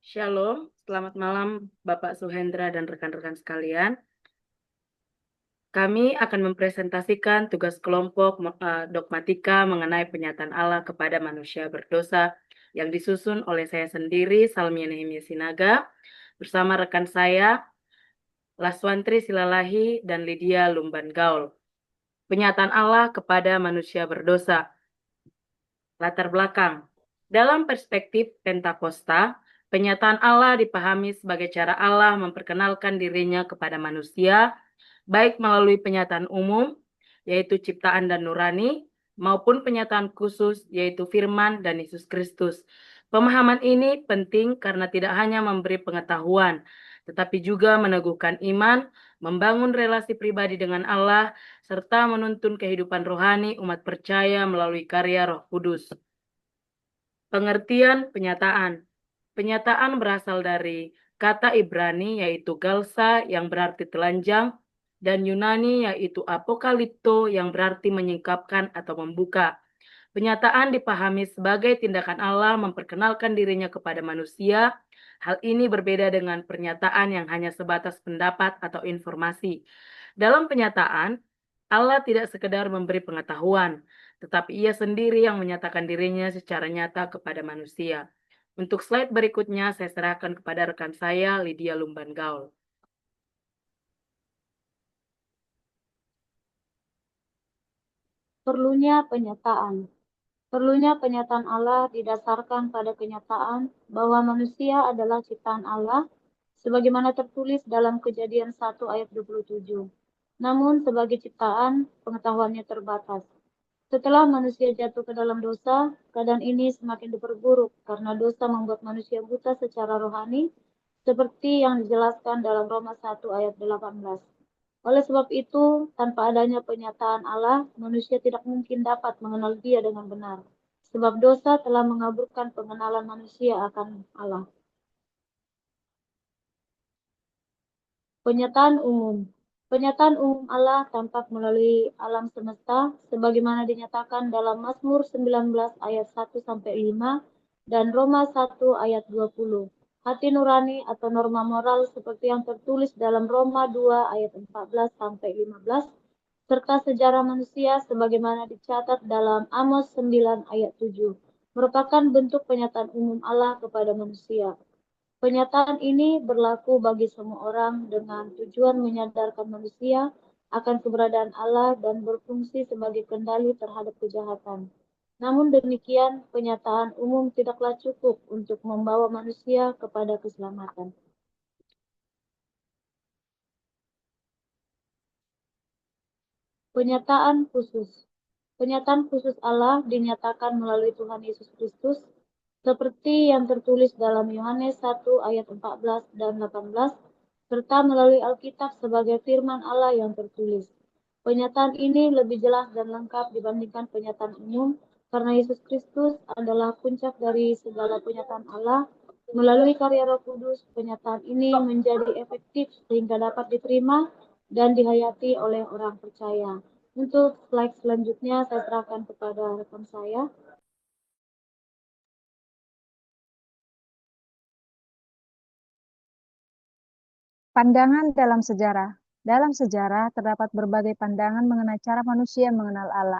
Shalom, selamat malam Bapak Suhendra dan rekan-rekan sekalian. Kami akan mempresentasikan tugas kelompok dogmatika mengenai penyataan Allah kepada manusia berdosa yang disusun oleh saya sendiri, Salmia Nehemia Sinaga, bersama rekan saya, Laswantri Silalahi dan Lydia Lumban Gaul. Penyataan Allah kepada manusia berdosa. Latar belakang. Dalam perspektif Pentakosta, penyataan Allah dipahami sebagai cara Allah memperkenalkan dirinya kepada manusia, baik melalui penyataan umum, yaitu ciptaan dan nurani, maupun penyataan khusus, yaitu firman dan Yesus Kristus. Pemahaman ini penting karena tidak hanya memberi pengetahuan, tetapi juga meneguhkan iman, membangun relasi pribadi dengan Allah, serta menuntun kehidupan rohani umat percaya melalui karya Roh Kudus. Pengertian penyataan. Penyataan berasal dari kata Ibrani yaitu galsa yang berarti telanjang dan Yunani yaitu apokalipto yang berarti menyingkapkan atau membuka. Penyataan dipahami sebagai tindakan Allah memperkenalkan dirinya kepada manusia. Hal ini berbeda dengan pernyataan yang hanya sebatas pendapat atau informasi. Dalam penyataan, Allah tidak sekedar memberi pengetahuan, tetapi Ia sendiri yang menyatakan dirinya secara nyata kepada manusia. Untuk slide berikutnya, saya serahkan kepada rekan saya, Lydia Lumban Gaul. Perlunya penyataan. Perlunya penyataan Allah didasarkan pada kenyataan bahwa manusia adalah ciptaan Allah, sebagaimana tertulis dalam Kejadian 1 ayat 27. Namun sebagai ciptaan, pengetahuannya terbatas. Setelah manusia jatuh ke dalam dosa, keadaan ini semakin diperburuk karena dosa membuat manusia buta secara rohani, seperti yang dijelaskan dalam Roma 1 ayat 18. Oleh sebab itu, tanpa adanya penyataan Allah, manusia tidak mungkin dapat mengenal Dia dengan benar, sebab dosa telah mengaburkan pengenalan manusia akan Allah. Penyataan umum. Penyataan umum Allah tampak melalui alam semesta sebagaimana dinyatakan dalam Mazmur 19 ayat 1 sampai 5 dan Roma 1 ayat 20. Hati nurani atau norma moral seperti yang tertulis dalam Roma 2 ayat 14 sampai 15 serta sejarah manusia sebagaimana dicatat dalam Amos 9 ayat 7 merupakan bentuk penyataan umum Allah kepada manusia. Penyataan ini berlaku bagi semua orang dengan tujuan menyadarkan manusia akan keberadaan Allah dan berfungsi sebagai kendali terhadap kejahatan. Namun demikian, penyataan umum tidaklah cukup untuk membawa manusia kepada keselamatan. Penyataan khusus. Penyataan khusus Allah dinyatakan melalui Tuhan Yesus Kristus seperti yang tertulis dalam Yohanes 1 ayat 14 dan 18 serta melalui Alkitab sebagai firman Allah yang tertulis. Penyataan ini lebih jelas dan lengkap dibandingkan penyataan umum karena Yesus Kristus adalah puncak dari segala penyataan Allah. Melalui karya Roh Kudus, penyataan ini menjadi efektif sehingga dapat diterima dan dihayati oleh orang percaya. Untuk slide selanjutnya saya serahkan kepada rekan saya. Pandangan dalam sejarah. Dalam sejarah terdapat berbagai pandangan mengenai cara manusia mengenal Allah.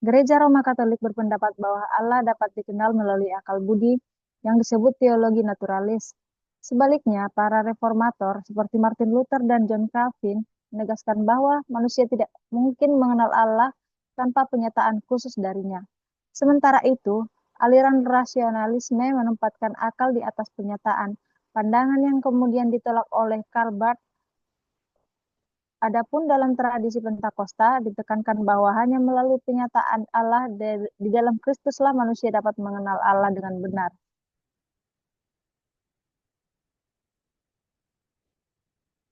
Gereja Roma Katolik berpendapat bahwa Allah dapat dikenal melalui akal budi yang disebut teologi naturalis. Sebaliknya, para reformator seperti Martin Luther dan John Calvin menegaskan bahwa manusia tidak mungkin mengenal Allah tanpa penyataan khusus darinya. Sementara itu, aliran rasionalisme menempatkan akal di atas penyataan, pandangan yang kemudian ditolak oleh Karl Barth. Adapun dalam tradisi Pentakosta ditekankan bahwa hanya melalui penyataan Allah di dalam Kristuslah manusia dapat mengenal Allah dengan benar.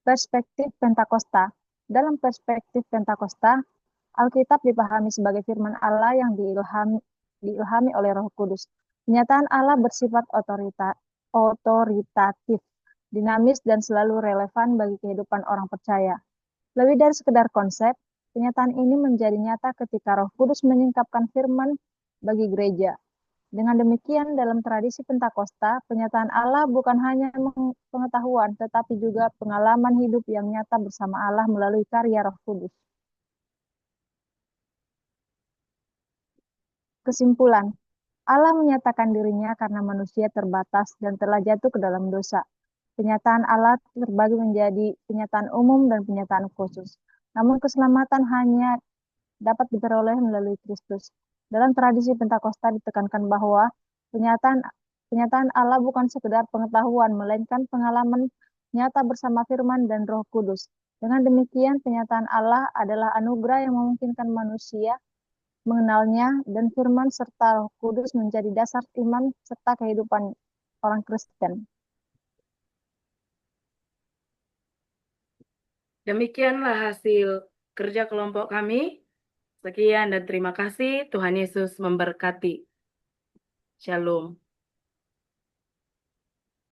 Perspektif Pentakosta. Dalam perspektif Pentakosta, Alkitab dipahami sebagai firman Allah yang diilhami oleh Roh Kudus. Kenyataan Allah bersifat otoritatif, dinamis, dan selalu relevan bagi kehidupan orang percaya. Lebih dari sekedar konsep, kenyataan ini menjadi nyata ketika Roh Kudus menyingkapkan firman bagi gereja. Dengan demikian, dalam tradisi Pentakosta, penyataan Allah bukan hanya pengetahuan, tetapi juga pengalaman hidup yang nyata bersama Allah melalui karya Roh Kudus. Kesimpulan, Allah menyatakan dirinya karena manusia terbatas dan telah jatuh ke dalam dosa. Penyataan Allah terbagi menjadi penyataan umum dan penyataan khusus. Namun keselamatan hanya dapat diperoleh melalui Kristus. Dalam tradisi Pentakosta ditekankan bahwa penyataan Allah bukan sekedar pengetahuan, melainkan pengalaman nyata bersama firman dan Roh Kudus. Dengan demikian, penyataan Allah adalah anugerah yang memungkinkan manusia mengenalnya, dan firman serta Roh Kudus menjadi dasar iman serta kehidupan orang Kristen. Demikianlah hasil kerja kelompok kami. Sekian dan terima kasih. Tuhan Yesus memberkati. Shalom.